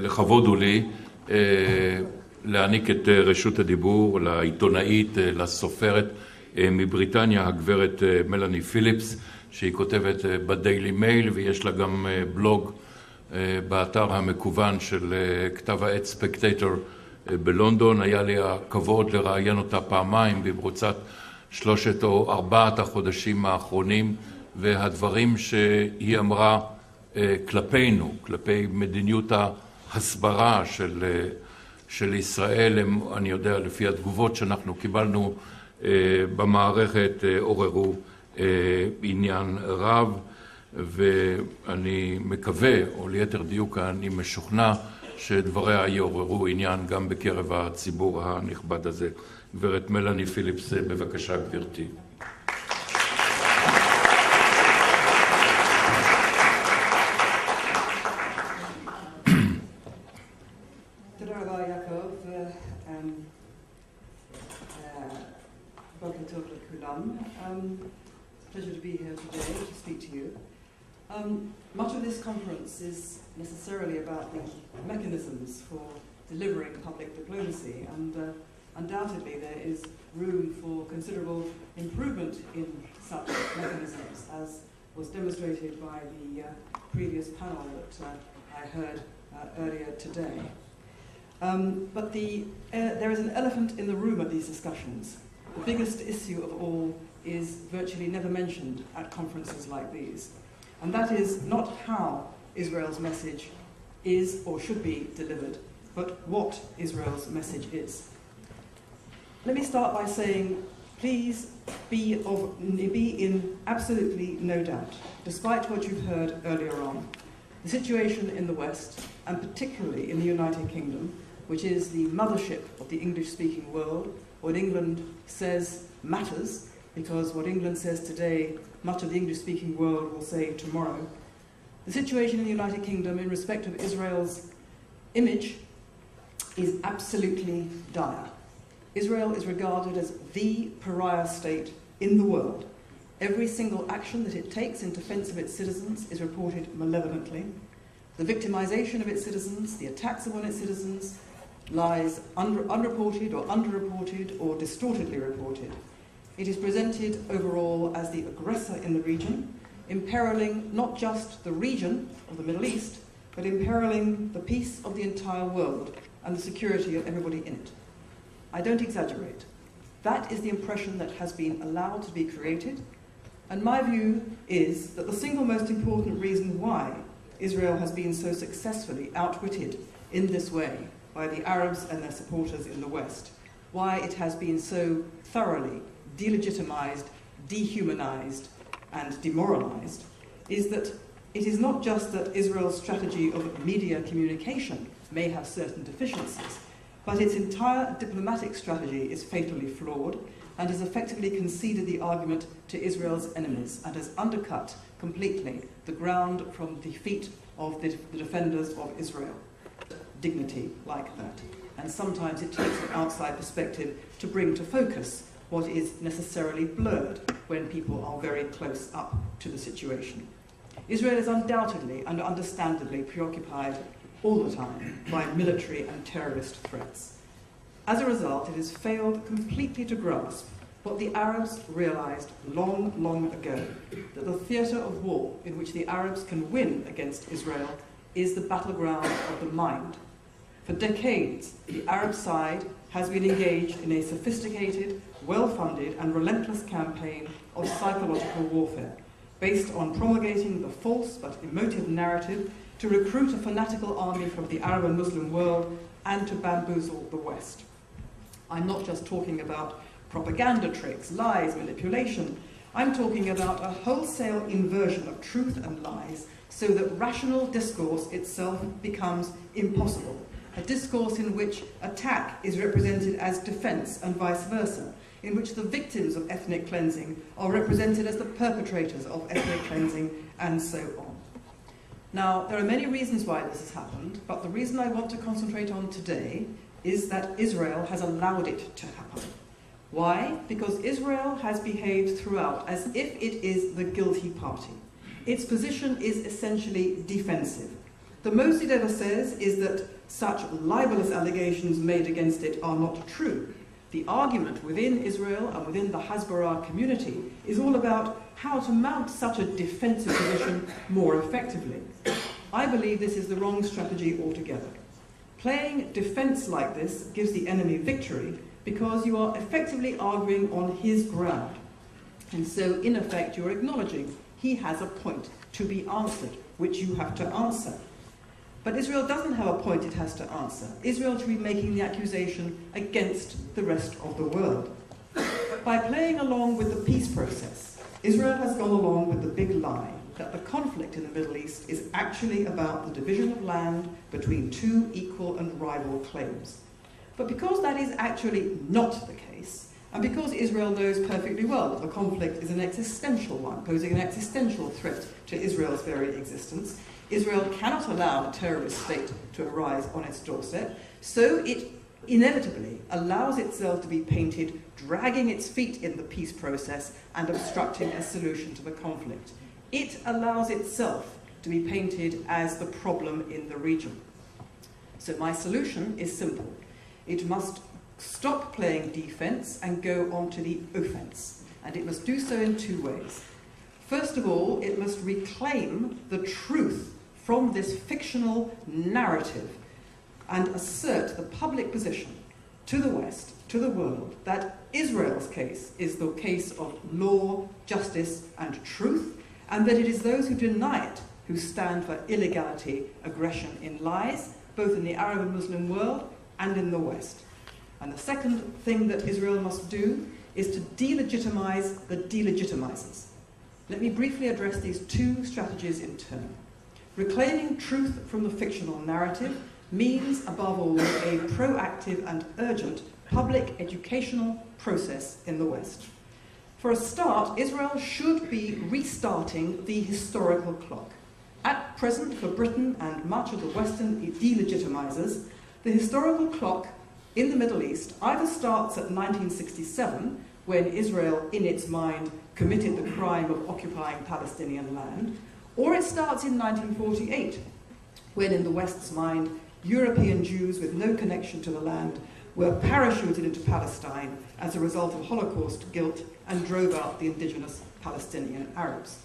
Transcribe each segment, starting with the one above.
לכבוד הוא לי להעניק את רשות הדיבור לעיתונאית, לסופרת מבריטניה, הגברת מלאני פיליפס, שהיא כותבת בדיילי מייל, ויש לה גם בלוג באתר המקוון של כתב העת ספקטטור בלונדון. היה לי הכבוד לראיין אותה פעמיים במרוצת 3 או 4 החודשים האחרונים, והדברים שהיא אמרה כלפינו, כלפי מדיניות ההסברה של ישראל, הם, אני יודע, לפי התגובות שאנחנו קיבלנו במערכת, עוררו עניין רב, ואני מקווה, או ליתר דיוק אני משוכנע, שדבריה יעוררו עניין גם בקרב הציבור הנכבד הזה. גברת מלאני פיליפס, בבקשה גברתי. Pleasure to be here today to speak to you. Much of this conference is necessarily about the mechanisms for delivering public diplomacy, and undoubtedly there is room for considerable improvement in such mechanisms, as was demonstrated by the previous panel that I heard earlier today. But there is an elephant in the room at these discussions. The biggest issue of all is virtually never mentioned at conferences like these, and that is not how Israel's message is or should be delivered, but what Israel's message is. Let me start by saying, please be in absolutely no doubt, despite what you've heard earlier on, the situation in the West, and particularly in the United Kingdom, which is the mothership of the English-speaking world. What England says matters, because what England says today, much of the English-speaking world will say tomorrow. The situation in the United Kingdom in respect of Israel's image is absolutely dire. Israel is regarded as the pariah state in the world. Every single action that it takes in defense of its citizens is reported malevolently. The victimization of its citizens, the attacks upon its citizens, lies unreported or underreported or distortedly reported. It is presented overall as the aggressor in the region, imperiling not just the region of the Middle East, but imperiling the peace of the entire world and the security of everybody in it. I don't exaggerate. That is the impression that has been allowed to be created, and my view is that the single most important reason why Israel has been so successfully outwitted in this way by the Arabs and their supporters in the West, why it has been so thoroughly delegitimized, dehumanized, and demoralized, is that it is not just that Israel's strategy of media communication may have certain deficiencies, but its entire diplomatic strategy is fatally flawed and has effectively conceded the argument to Israel's enemies and has undercut completely the ground from the feet of the defenders of Israel. Dignity like that, and sometimes it takes an outside perspective to bring to focus what is necessarily blurred when people are very close up to the situation. Israel is undoubtedly and understandably preoccupied all the time by military and terrorist threats. As a result, it has failed completely to grasp what the Arabs realized long, long ago, that the theater of war in which the Arabs can win against Israel is the battleground of the mind. For decades, the Arab side has been engaged in a sophisticated, well-funded and relentless campaign of psychological warfare, based on promulgating the false but emotive narrative to recruit a fanatical army from the Arab and Muslim world and to bamboozle the West. I'm not just talking about propaganda tricks, lies, manipulation. I'm talking about a wholesale inversion of truth and lies so that rational discourse itself becomes impossible. A discourse in which attack is represented as defense and vice versa, in which the victims of ethnic cleansing are represented as the perpetrators of ethnic cleansing, and so on. Now, there are many reasons why this has happened, but the reason I want to concentrate on today is that Israel has allowed it to happen. Why? Because Israel has behaved throughout as if it is the guilty party. Its position is essentially defensive. The most it ever says is that such libelous allegations made against it are not true. The argument within Israel and within the Hasbara community is all about how to mount such a defensive position more effectively. I believe this is the wrong strategy altogether. Playing defense like this gives the enemy victory because you are effectively arguing on his ground. And so, in effect, you're acknowledging he has a point to be answered, which you have to answer. But Israel doesn't have a point it has to answer. Israel should be making the accusation against the rest of the world. By playing along with the peace process, Israel has gone along with the big lie that the conflict in the Middle East is actually about the division of land between two equal and rival claims. But because that is actually not the case, and because Israel knows perfectly well that the conflict is an existential one, posing an existential threat to Israel's very existence, Israel cannot allow a terrorist state to arise on its doorstep, so it inevitably allows itself to be painted dragging its feet in the peace process and obstructing a solution to the conflict. It allows itself to be painted as the problem in the region. So my solution is simple. It must stop playing defense and go on to the offense. And it must do so in two ways. First of all, it must reclaim the truth from this fictional narrative and assert the public position to the West, to the world, that Israel's case is the case of law, justice, and truth, and that it is those who deny it who stand for illegality, aggression, in lies, both in the Arab and Muslim world and in the West. And the second thing that Israel must do is to delegitimize the delegitimizers. Let me briefly address these two strategies in turn. Reclaiming truth from the fictional narrative means, above all, a proactive and urgent public educational process in the West. For a start, Israel should be restarting the historical clock. At present, for Britain and much of the Western delegitimizers, the historical clock in the Middle East either starts at 1967, when Israel, in its mind, committed the crime of occupying Palestinian land, or it starts in 1948, when, in the West's mind, European Jews with no connection to the land were parachuted into Palestine as a result of Holocaust guilt and drove out the indigenous Palestinian Arabs.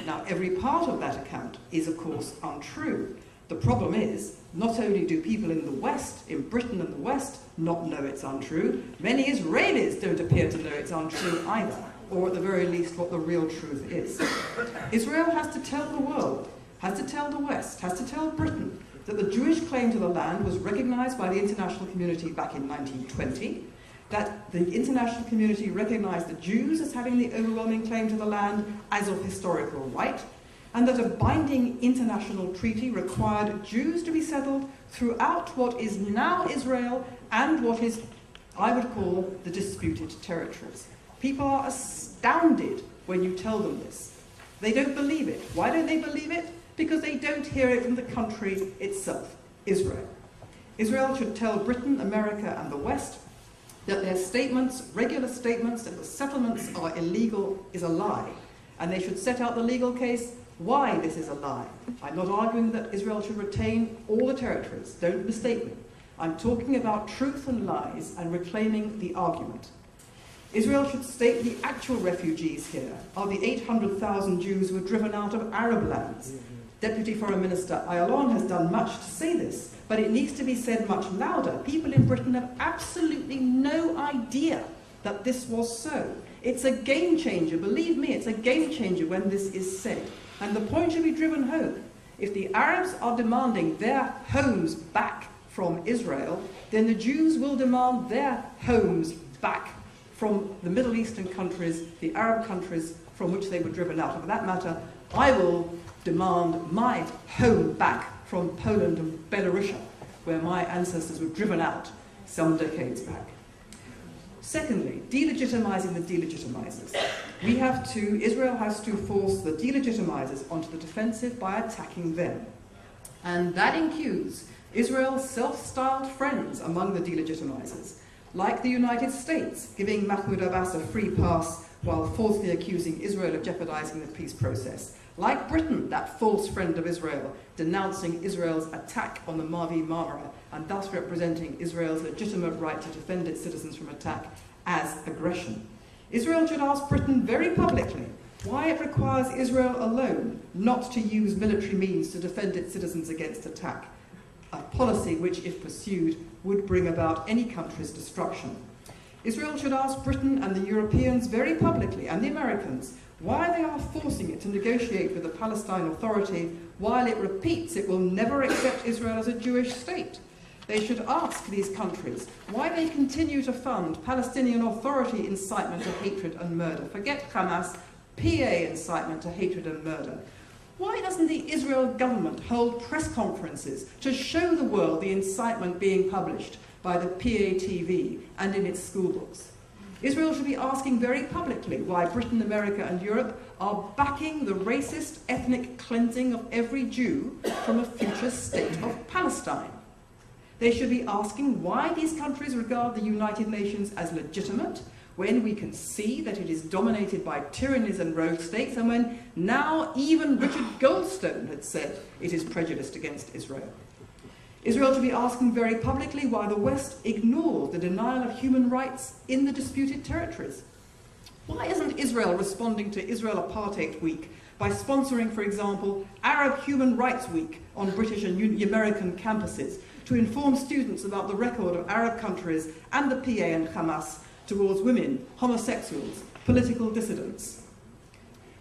Now, every part of that account is, of course, untrue. The problem is, not only do people in the West, in Britain and the West, not know it's untrue, many Israelis don't appear to know it's untrue either, or at the very least what the real truth is. Israel has to tell the world, has to tell the West, has to tell Britain that the Jewish claim to the land was recognized by the international community back in 1920, that the international community recognized the Jews as having the overwhelming claim to the land as of historical right, and that a binding international treaty required Jews to be settled throughout what is now Israel and what is, I would call, the disputed territories. People are astounded when you tell them this. They don't believe it. Why don't they believe it? Because they don't hear it from the country itself, Israel. Israel should tell Britain, America, and the West that their statements, regular statements, that the settlements are illegal is a lie. And they should set out the legal case why this is a lie. I'm not arguing that Israel should retain all the territories. Don't mistake me. I'm talking about truth and lies and reclaiming the argument. Israel should state the actual refugees here are the 800,000 Jews who were driven out of Arab lands. Deputy Foreign Minister Ayalon has done much to say this, but it needs to be said much louder. People in Britain have absolutely no idea that this was so. It's a game changer. Believe me, it's a game changer when this is said. And the point should be driven home. If the Arabs are demanding their homes back from Israel, then the Jews will demand their homes back from the Middle Eastern countries, the Arab countries from which they were driven out. And for that matter, I will demand my home back from Poland and Belarus, where my ancestors were driven out some decades back. Secondly, delegitimizing the delegitimizers. Israel has to force the delegitimizers onto the defensive by attacking them. And that includes Israel's self-styled friends among the delegitimizers, like the United States, giving Mahmoud Abbas a free pass while falsely accusing Israel of jeopardizing the peace process, Like Britain, that false friend of Israel, denouncing Israel's attack on the Mavi Marmara and thus representing Israel's legitimate right to defend its citizens from attack as aggression. Israel should ask Britain very publicly why it requires Israel alone not to use military means to defend its citizens against attack, a policy which, if pursued, would bring about any country's destruction. Israel should ask Britain and the Europeans very publicly, and the Americans, why they are forcing it to negotiate with the Palestine Authority while it repeats it will never accept Israel as a Jewish state. They should ask these countries why they continue to fund Palestinian Authority incitement to hatred and murder. Forget Hamas, PA incitement to hatred and murder. Why doesn't the Israel government hold press conferences to show the world the incitement being published by the PATV and in its school books? Israel should be asking very publicly why Britain, America and Europe are backing the racist ethnic cleansing of every Jew from a future state of Palestine. They should be asking why these countries regard the United Nations as legitimate when we can see that it is dominated by tyrannies and rogue states, and when now even Richard Goldstone had said it is prejudiced against Israel. Israel should be asking very publicly why the West ignores the denial of human rights in the disputed territories. Why isn't Israel responding to Israel Apartheid Week by sponsoring, for example, Arab Human Rights Week on British and American campuses to inform students about the record of Arab countries and the PA and Hamas towards women, homosexuals, political dissidents?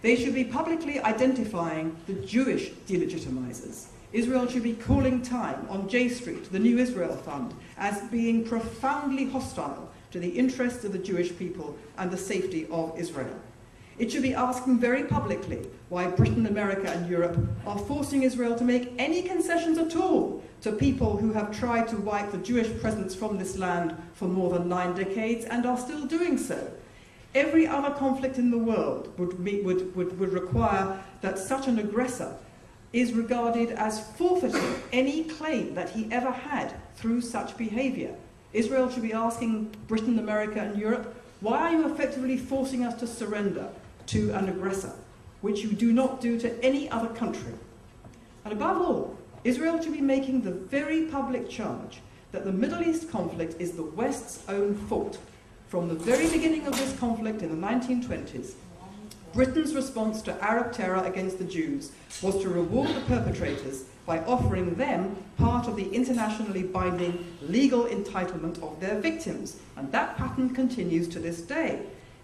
They should be publicly identifying the Jewish delegitimizers. Israel should be calling time on J Street, the New Israel Fund, as being profoundly hostile to the interests of the Jewish people and the safety of Israel. It should be asking very publicly why Britain, America and Europe are forcing Israel to make any concessions at all to people who have tried to wipe the Jewish presence from this land for more than 9 decades and are still doing so. Every other conflict in the world would require that such an aggressor is regarded as forfeiting any claim that he ever had through such behaviour. Israel should be asking Britain, America and Europe, why are you effectively forcing us to surrender to an aggressor, which you do not do to any other country? And above all, Israel should be making the very public charge that the Middle East conflict is the West's own fault. From the very beginning of this conflict in the 1920s, Britain's response to Arab terror against the Jews was to reward the perpetrators by offering them part of the internationally binding legal entitlement of their victims. And that pattern continues to this day.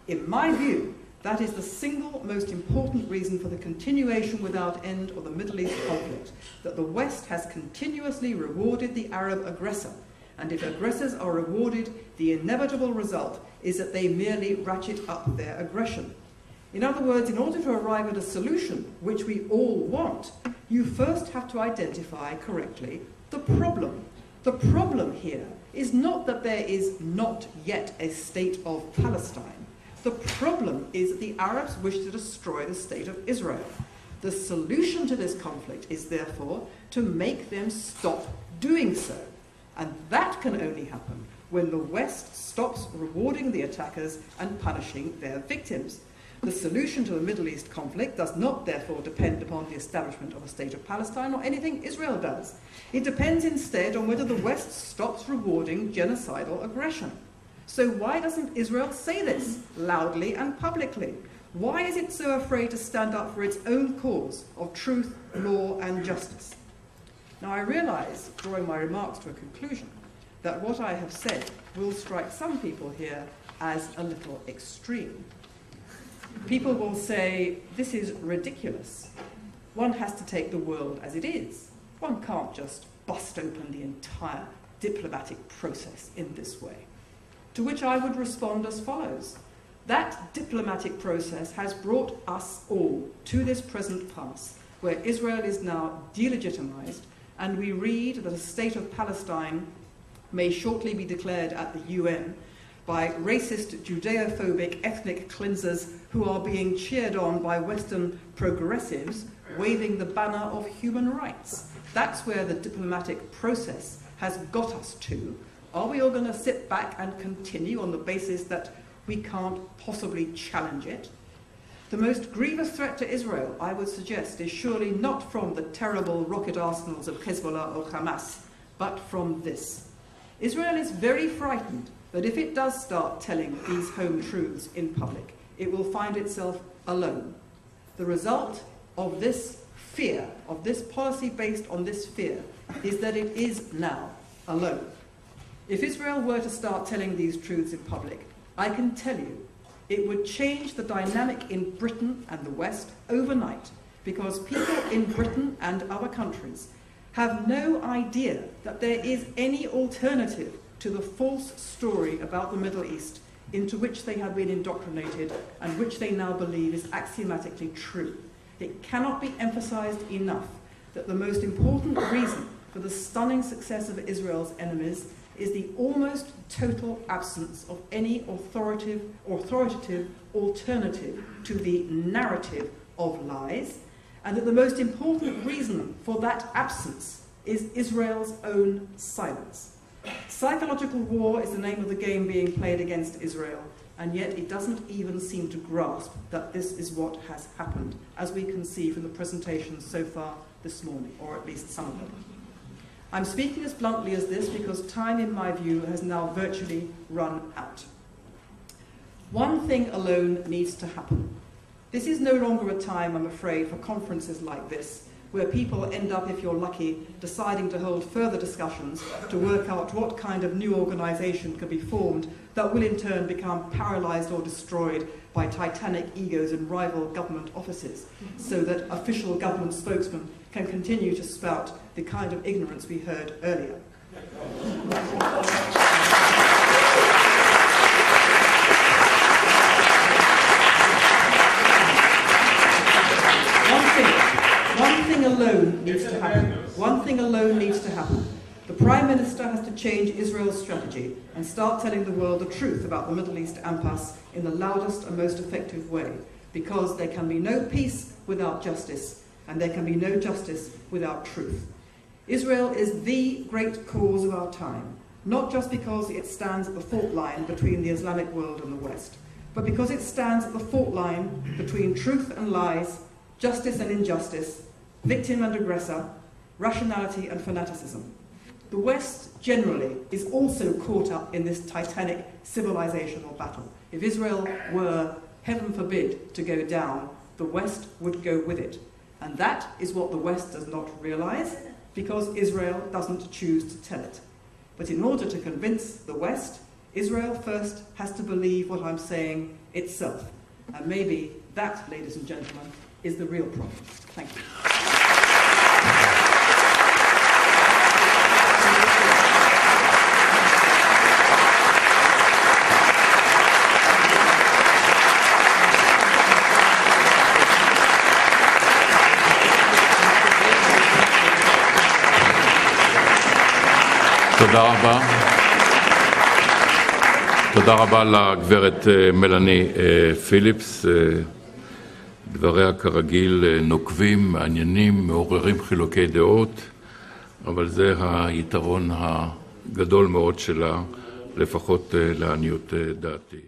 In my view, that is the single most important reason for the continuation without end of the Middle East conflict, that the West has continuously rewarded the Arab aggressor. And if aggressors are rewarded, the inevitable result is that they merely ratchet up their aggression. In other words, in order to arrive at a solution, which we all want, you first have to identify correctly the problem. The problem here is not that there is not yet a state of Palestine. The problem is that the Arabs wish to destroy the state of Israel. The solution to this conflict is therefore to make them stop doing so. And that can only happen when the West stops rewarding the attackers and punishing their victims. The solution to the Middle East conflict does not, therefore, depend upon the establishment of a state of Palestine or anything Israel does. It depends instead on whether the West stops rewarding genocidal aggression. So why doesn't Israel say this loudly and publicly? Why is it so afraid to stand up for its own cause of truth, law and justice? Now I realise, drawing my remarks to a conclusion, that what I have said will strike some people here as a little extreme. People will say, this is ridiculous. One has to take the world as it is. One can't just bust open the entire diplomatic process in this way. To which I would respond as follows. That diplomatic process has brought us all to this present pass, where Israel is now delegitimized, and we read that a state of Palestine may shortly be declared at the UN by racist, Judeo-phobic ethnic cleansers who are being cheered on by Western progressives waving the banner of human rights. That's where the diplomatic process has got us to. Are we all going to sit back and continue on the basis that we can't possibly challenge it? The most grievous threat to Israel, I would suggest, is surely not from the terrible rocket arsenals of Hezbollah or Hamas, but from this. Israel is very frightened that if it does start telling these home truths in public, it will find itself alone. The result of this fear, of this policy based on this fear, is that it is now alone. If Israel were to start telling these truths in public, I can tell you it would change the dynamic in Britain and the West overnight, because people in Britain and other countries have no idea that there is any alternative to the false story about the Middle East into which they have been indoctrinated and which they now believe is axiomatically true. It cannot be emphasized enough that the most important reason for the stunning success of Israel's enemies is the almost total absence of any authoritative alternative to the narrative of lies, and that the most important reason for that absence is Israel's own silence. Psychological war is the name of the game being played against Israel, and yet it doesn't even seem to grasp that this is what has happened, as we can see from the presentations so far this morning, or at least some of them. I'm speaking as bluntly as this because time, in my view, has now virtually run out. One thing alone needs to happen. This is no longer a time, I'm afraid, for conferences like this, where people end up, if you're lucky, deciding to hold further discussions to work out what kind of new organisation can be formed that will in turn become paralysed or destroyed by titanic egos in rival government offices, so that official government spokesmen can continue to spout the kind of ignorance we heard earlier. One thing alone needs to happen. One thing alone needs to happen. The Prime Minister has to change Israel's strategy and start telling the world the truth about the Middle East impasse in the loudest and most effective way, because there can be no peace without justice, and there can be no justice without truth. Israel is the great cause of our time, not just because it stands at the fault line between the Islamic world and the West, but because it stands at the fault line between truth and lies, justice and injustice, victim and aggressor, rationality and fanaticism. The West generally is also caught up in this titanic civilizational battle. If Israel were, heaven forbid, to go down, the West would go with it. And that is what the West does not realize, because Israel doesn't choose to tell it. But in order to convince the West, Israel first has to believe what I'm saying itself. And maybe that, ladies and gentlemen, is the real problem. Thank you. תודה רבה לגברת מלאני פיליפס. דבריה כרגיל נוקבים, מעניינים, מעוררים חילוקי דעות, אבל זה היתרון הגדול מאוד שלה, לפחות לעניות דעתי.